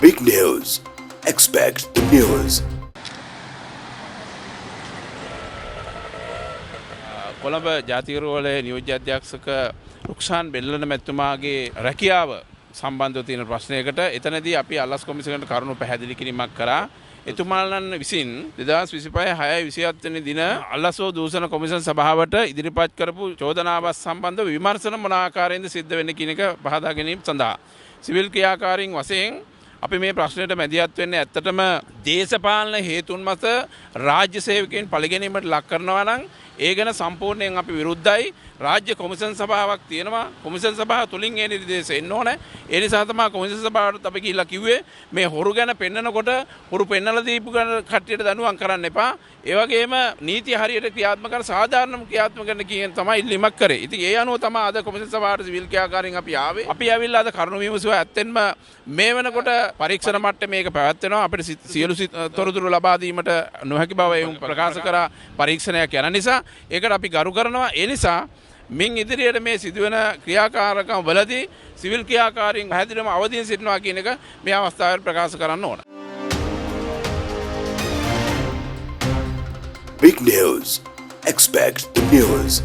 Big news. Expect the news. Colombo ජාතිකරෝහලේ නියෝජ්‍ය අධ්‍යක්ෂක රුක්ෂාන් බෙල්ලන මැතිතුමාගේ රැකියාව සම්බන්ධව තියෙන ප්‍රශ්නයකට එතනදී අපි අල්ලස් කොමිසමට කරුණු පැහැදිලි කිරීමක් කරා. එතුමාලන් විසින් 2025/6/27 වෙනි දින අල්ලස්ව දූෂණ කොමිසම් සභාවට ඉදිරිපත් කරපු චෝදනාවත් සම්බන්ධව විමර්ශන මොන ආකාරයෙන්ද සිද්ධ වෙන්නේ කියන එක පහදා ගැනීම සඳහා සිවිල් ක්‍රියාකාරීන් වශයෙන් අපි මේ ප්‍රශ්නයට මැදිහත් වෙන්නේ ඇත්තටම දේශපාලන හේතුන් මත රාජ්‍ය සේවකයන් පරිගැනීමට ලක් කරනවා නම් ඒ ගැන සම්පූර්ණයෙන් අපි විරුද්ධයි. රාජ්‍ය කොමිසම් සභාවක් තියෙනවා. කොමිසම් සභාව තුලින් ඒ නිර්දේශ එන්න ඕනේ. ඒ නිසා තමයි කොමිසම් සභාවට අපි ගිහිල්ලා කිව්වේ මේ හොරු ගැන පෙන්නකොට හොරු පෙන්නලා දීපු කට්ටියට දඬුවම් කරන්න එපා. ඒ වගේම නීති හරියට ක්‍රියාත්මක කරන සාධාරණම ක්‍රියාත්මක කරන කියන තමයි ඉල්ලීමක් කරේ. ඉතින් ඒ අනුව තමයි අද කොමිසම් සභාවට සිවිල් ක්‍රියාකාරීන් අපි ආවේ. අපි ඇවිල්ලා අද කරුණු විමසුවා ඇත්තෙන්ම මේ වෙනකොට පරීක්ෂණ මට්ටමේ මේක පැවැත්වෙනවා. අපිට සියලු තොරතුරු ලබා දීමට නොහැකි බව එවුන් ප්‍රකාශ කරා පරීක්ෂණයක් යන නිසා ඒකට අපි ගරු කරනවා. ඒ නිසා මින් ඉදිරියට මේ සිදුවන ක්‍රියාකාරකම් වලදී සිවිල් ක්‍රියාකාරීන් පැහැදිලිවම අවදීන් සිටිනවා කියන එක මේ අවස්ථාවේ ප්‍රකාශ කරන්න ඕන. Big news. Expect the news.